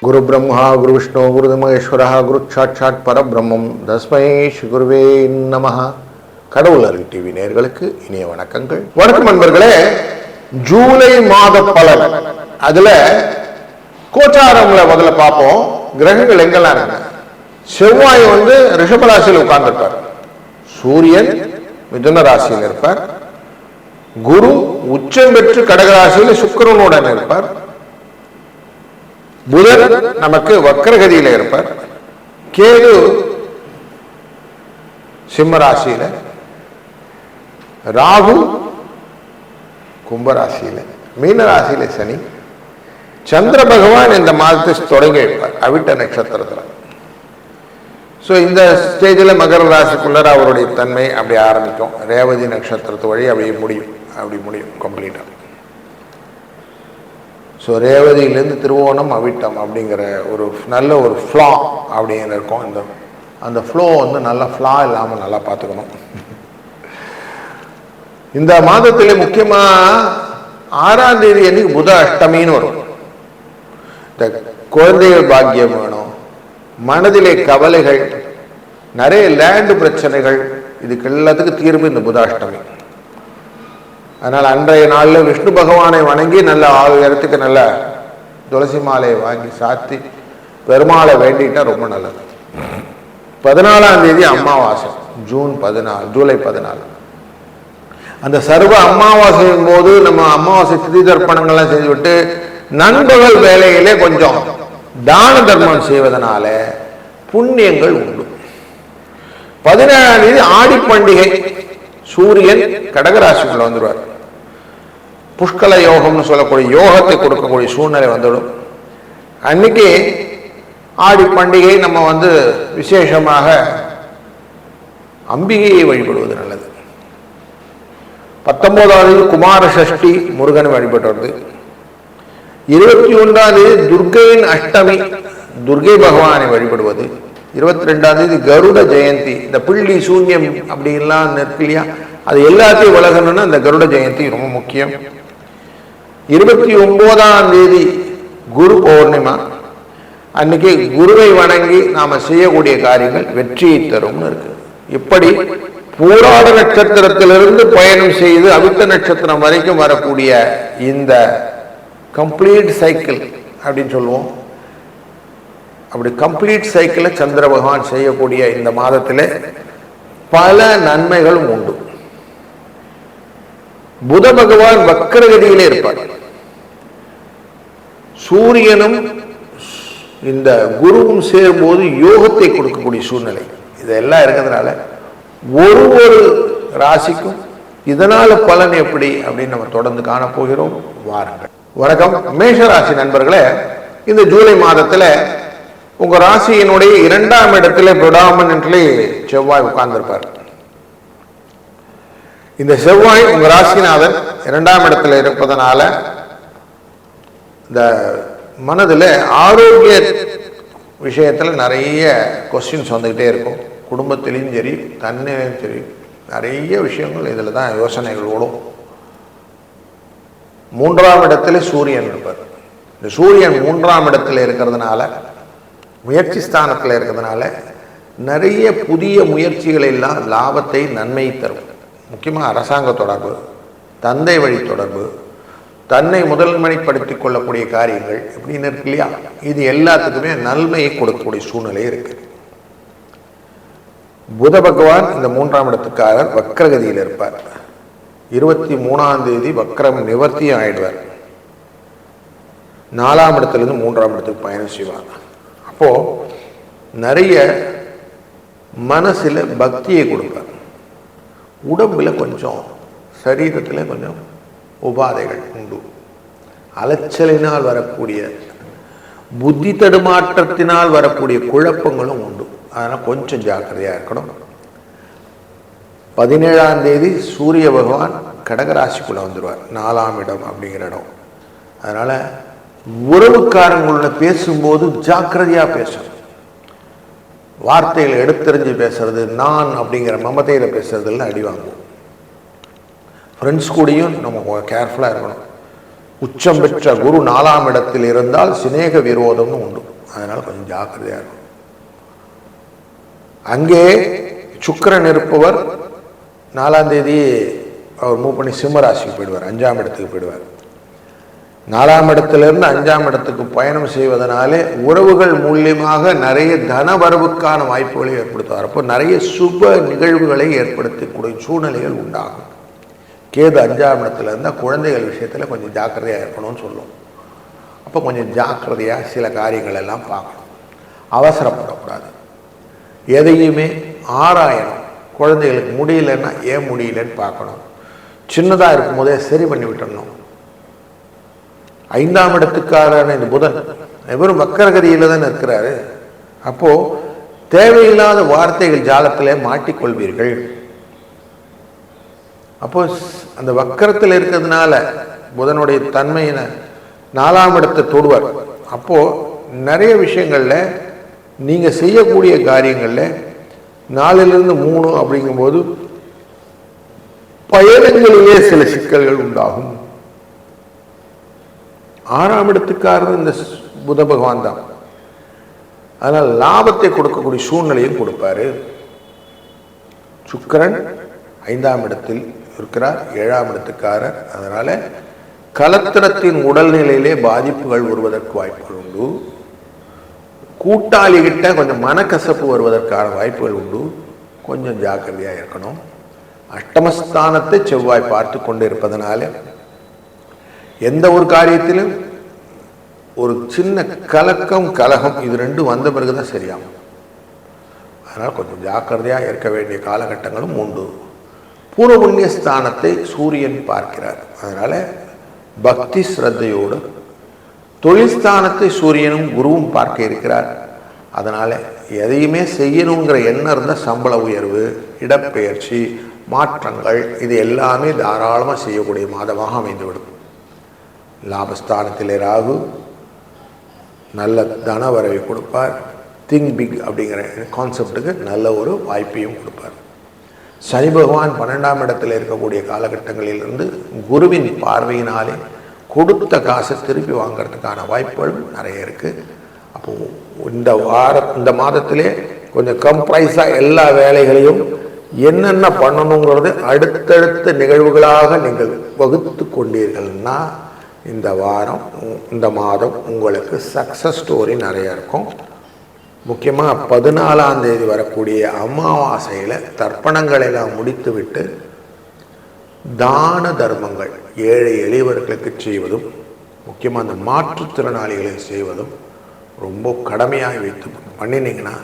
குரு பிரம்மா குரு விஷ்ணு குரு மகேஸ்வரா குரு சாட்சாத் பரபிரம்மம் தஸ்மை ஸ்ரீ குருவே நமஹ. கடவுள் அருள் டிவி நேயர்களுக்கு இனிய வணக்கங்கள். வணக்கம் நண்பர்களே. ஜூலை மாத பலன் அதுல கோச்சாரங்களை முதல்ல பார்ப்போம். கிரகங்கள் எங்கெல்லாம் இருக்கு. செவ்வாய் ரிஷபராசியில் உட்கார்ந்திருப்பார். சூரியன் மிதுன ராசியில் இருப்பார். குரு உச்சம் பெற்று கடகராசியில் சுக்கிரனுடன் இருப்பார். புதன் நமக்கு வக்கரகதியில இருப்பார். கேது சிம்மராசியில, ராகு கும்பராசியில, மீனராசியில சனி, சந்திர பகவான் இந்த மாதத்தை தொடங்கி வைப்பார் அவிட்ட நட்சத்திரத்தில். ஸோ இந்த ஸ்டேஜில் மகர ராசிக்குள்ளார அவருடைய தன்மை அப்படி ஆரம்பிக்கும். ரேவதி நட்சத்திரத்து வழி அப்படி முடியும் கம்ப்ளீட்டாக. ஸோ ரேவதியிலேருந்து திருவோணம் அவிட்டம் அப்படிங்கிற ஒரு நல்ல ஒரு ஃப்ளா அப்படிங்கிற இருக்கும். அந்த ஃப்ளோ நல்லா ஃப்ளா இல்லாமல் நல்லா பார்த்துக்கணும். இந்த மாதத்தில் முக்கியமாக 6ஆம் தேதி அன்னைக்கு புத அஷ்டமின்னு வரும். இந்த குழந்தைகள் பாக்கியம் வேணும், மனதிலே கவலைகள், நிறைய லேண்டு பிரச்சனைகள், இதுக்கு எல்லாத்துக்கும் தீர்வு இந்த புதாஷ்டமி. அதனால் அன்றைய நாளில் விஷ்ணு பகவானை வணங்கி நல்ல 6 இடத்துக்கு நல்ல துளசி மாலையை வாங்கி சாத்தி பெருமாளை வேண்டிட்டா ரொம்ப நல்லது. 14ஆம் தேதி அமாவாசை, ஜூலை 14. அந்த சர்வ அமாவாசையின் போது நம்ம அமாவாசை திதி தர்ப்பணங்கள்லாம் செய்துவிட்டு நண்பகல் வேலையிலே கொஞ்சம் தான தர்மம் செய்வதனால புண்ணியங்கள் உண்டு. 17ஆம் தேதி ஆடி பண்டிகை. சூரியன் கடகராசிக்குள்ள வந்துடுவார். புஷ்கல யோகம்னு சொல்லக்கூடிய யோகத்தை கொடுக்கக்கூடிய சூழ்நிலை வந்துடும். அன்னைக்கு ஆடி பண்டிகை நம்ம விசேஷமாக அம்பிகையை வழிபடுவது நல்லது. 19ஆம் தேதி குமார சஷ்டி, முருகனை வழிபட்டு வருது. 21ஆம் தேதி துர்கையின் அஷ்டமி, துர்கை பகவானை வழிபடுவது. 22ஆம் தேதி கருட ஜெயந்தி. இந்த பிள்ளி சூன்யம் அப்படின்லாம் இருக்கு இல்லையா, அது எல்லாத்தையும் விலகணும்னா இந்த கருட ஜெயந்தி ரொம்ப முக்கியம். 29ஆம் தேதி குரு பௌர்ணிமா. அன்னைக்கு குருவை வணங்கி நாம செய்யக்கூடிய காரியங்கள் வெற்றியை தரும்னு இருக்கு. இப்படி பூராட நட்சத்திரத்திலிருந்து பயணம் செய்து அவிட்ட நட்சத்திரம் வரைக்கும் வரக்கூடிய இந்த கம்ப்ளீட் சைக்கிள் அப்படின்னு சொல்லுவோம். அப்படி கம்ப்ளீட் சைக்கிளை சந்திர பகவான் செய்யக்கூடிய இந்த மாதத்தில் பல நன்மைகளும் உண்டு. புத பகவான் வக்கரகதியிலே இருப்பார். சூரியனும் இந்த குருவும் சேரும்போது யோகத்தை கொடுக்கக்கூடிய சூழ்நிலை இதெல்லாம் இருக்கிறதுனால ஒரு ராசிக்கும் இதனால பலன் எப்படி அப்படின்னு நம்ம தொடர்ந்து காணப்போகிறோம். வாருங்கள். வணக்கம் மேஷராசி நண்பர்களே. இந்த ஜூலை மாதத்துல உங்க ராசியினுடைய 2ஆம் இடத்துல ப்ரொடாமினன்ட்லி செவ்வாய் உட்கார்ந்திருப்பார். இந்த செவ்வாய் உங்க ராசிநாதன் 2ஆம் இடத்துல இருப்பதனால இந்த மனதில் ஆரோக்கிய விஷயத்துல நிறைய கொஸ்டின்ஸ் வந்துகிட்டே இருக்கும். குடும்பத்திலையும் சரி, தன்னிலையும் சரி, நிறைய விஷயங்கள் இதில் தான் யோசனைகள் ஓடும். 3ஆம் இடத்துல சூரியன் இருப்பார். இந்த சூரியன் 3ஆம் இடத்துல இருக்கிறதுனால, முயற்சி ஸ்தானத்தில் இருக்கிறதுனால நிறைய புதிய முயற்சிகள் எல்லாம் லாபத்தை, நன்மை தரும். முக்கியமாக அரசாங்க தொடர்பு, தந்தை வழி தொடர்பு, தன்னை முதன்மைப்படுத்திக் கொள்ளக்கூடிய காரியங்கள் இப்படின்னு இருக்கு இல்லையா, இது எல்லாத்துக்குமே நன்மையை கொடுக்கக்கூடிய சூழ்நிலை இருக்கு. புத பகவான் இந்த 3ஆம் இடத்துக்காரர் வக்கரகதியில் இருப்பார். 23ஆம் தேதி வக்கரம் நிவர்த்தியும் ஆயிடுவார். 4ஆம் இடத்திலிருந்து 3ஆம் இடத்துக்கு பயணம் செய்வார். அப்போ நிறைய மனசுல பக்தியை கொடுப்பார். உடம்புல கொஞ்சம், சரீரத்தில் கொஞ்சம் உபாதைகள் உண்டு. அலைச்சலினால் வரக்கூடிய, புத்தி தடுமாற்றத்தினால் வரக்கூடிய குழப்பங்களும் உண்டு. அதனால் கொஞ்சம் ஜாக்கிரதையாக இருக்கணும். 17ஆம் தேதி சூரிய பகவான் கடகராசிக்குள்ள வந்துடுவார். 4ஆம் இடம் அப்படிங்கிற இடம். அதனால உறவுக்காரங்களோட பேசும்போது ஜாக்கிரதையா பேசணும். வார்த்தைகளை எடுத்தறிஞ்சு பேசுறது, நான் அப்படிங்கிற மமதையில பேசுறதுல அடி வாங்குவோம். ஃப்ரெண்ட்ஸ் கூடயும் நம்ம கேர்ஃபுல்லா இருக்கணும். உச்சம் பெற்ற குரு 4ஆம் இடத்தில் இருந்தால் சிநேக விரோதம்னு உண்டு. அதனால் கொஞ்சம் ஜாக்கிரதையாக இருக்கும். அங்கே சுக்கிரன் இருப்பவர் 4ஆம் தேதி அவர் மூவ் பண்ணி சிம்ம ராசிக்கு போயிடுவார், 5ஆம் இடத்துக்கு போயிடுவார். 4ஆம் இடத்திலிருந்து 5ஆம் இடத்துக்கு பயணம் செய்வதனாலே உறவுகள் மூலியமாக நிறைய தன வரவுக்கான வாய்ப்புகளை ஏற்படுத்துவார். அப்போ நிறைய சுப நிகழ்வுகளை ஏற்படுத்தக்கூடிய சூழ்நிலைகள் உண்டாகும். கேது 5ஆம் இடத்துல இருந்தால் குழந்தைகள் விஷயத்தில் கொஞ்சம் ஜாக்கிரதையாக இருக்கணும்னு சொல்லும். அப்போ கொஞ்சம் ஜாக்கிரதையாக சில காரியங்கள் எல்லாம் பார்க்கணும், அவசரப்படக்கூடாது, எதையுமே ஆராயணும். குழந்தைகளுக்கு முடியலன்னா ஏன் முடியலன்னு பார்க்கணும், சின்னதாக இருக்கும் போதே சரி பண்ணி விட்டுடணும். 5ஆம் இடத்துக்காரான இந்த புதன் வெறும் வக்கரகதியில் தான் இருக்கிறாரு. அப்போ தேவையில்லாத வார்த்தைகள் ஜாலத்திலே மாட்டிக்கொள்வீர்கள். அப்போ அந்த வக்கரத்தில் இருக்கிறதுனால புதனுடைய தன்மையின 4ஆம் இடத்தை தொடுவார். அப்போ நிறைய விஷயங்கள்ல நீங்க செய்யக்கூடிய காரியங்கள்ல 4லிருந்து 3 அப்படிங்கும்போது பயணங்களிலே சில சிக்கல்கள் உண்டாகும். 6ஆம் இடத்துக்காரர் இந்த புத பகவான் தான். அதனால் லாபத்தை கொடுக்கக்கூடிய சூழ்நிலையும் கொடுப்பாரு. சுக்கிரன் 5ஆம் இடத்தில் இருக்கிறார், 7ஆம் இடத்துக்காரர். அதனால கலத்திரத்தின் உடல்நிலையிலே பாதிப்புகள் வருவதற்கு வாய்ப்புகள் உண்டு. கூட்டாளிகிட்ட கொஞ்சம் மனக்கசப்பு வருவதற்கான வாய்ப்புகள் உண்டு. கொஞ்சம் ஜாக்கிரதையாக இருக்கணும். அஷ்டமஸ்தானத்தை செவ்வாய் பார்த்து கொண்டு இருப்பதனால எந்த ஒரு காரியத்திலும் ஒரு சின்ன கலக்கம் கலகம் இது ரெண்டும் வந்த பிறகுதான் சரியாகும். அதனால் கொஞ்சம் ஜாக்கிரதையாக இருக்க வேண்டிய காலகட்டங்களும் உண்டு. பூர்வ புண்ணிய ஸ்தானத்தை சூரியன் பார்க்கிறார். அதனால பக்தி ஸ்ரத்தையோடு தொழில் ஸ்தானத்தை சூரியனும் குருவும் பார்க்க இருக்கிறார். அதனால எதையுமே செய்யணுங்கிற எண்ணம் இருந்த சம்பள உயர்வு, இடப்பெயர்ச்சி, மாற்றங்கள் இது எல்லாமே தாராளமாக செய்யக்கூடிய மாதமாக அமைந்துவிடும். லாபஸ்தானத்திலே ராகு நல்ல தன வரவை கொடுப்பார். திங்க் பிக் அப்படிங்கிற கான்செப்டுக்கு நல்ல ஒரு வாய்ப்பையும் கொடுப்பார். சனி பகவான் 12ஆம் இடத்தில் இருக்கக்கூடிய காலகட்டங்களிலிருந்து குருவின் பார்வையினாலே கொடுத்த காசை திருப்பி வாங்கிறதுக்கான வாய்ப்புகளும் நிறைய இருக்குது. அப்போது இந்த மாதத்திலே கொஞ்சம் கம்ப்ரைஸாக எல்லா வேலைகளையும் என்னென்ன பண்ணணுங்கிறது அடுத்தடுத்த நிகழ்வுகளாக நீங்கள் வகுத்து கொண்டீர்கள்னா இந்த மாதம் உங்களுக்கு சக்ஸஸ் ஸ்டோரி நிறைய இருக்கும். முக்கியமாக 14ஆம் தேதி வரக்கூடிய அமாவாசையில் தர்ப்பணங்களை எல்லாம் முடித்துவிட்டு தான தர்மங்கள் ஏழை எளியவர்களுக்கு செய்வதும், முக்கியமாக அந்த மாற்றுத்திறனாளிகளை செய்வதும் ரொம்ப கடமையாக வைத்து பண்ணினீங்கன்னா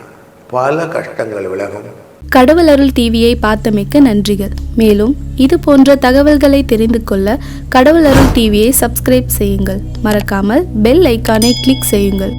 பல கஷ்டங்கள் விலகும். கடவுள் அருள் டிவியை பார்த்தமைக்க நன்றிகள். மேலும் இது போன்ற தகவல்களை தெரிந்து கொள்ள கடவுள் அருள் டிவியை சப்ஸ்கிரைப் செய்யுங்கள். மறக்காமல் பெல் ஐக்கானை கிளிக் செய்யுங்கள்.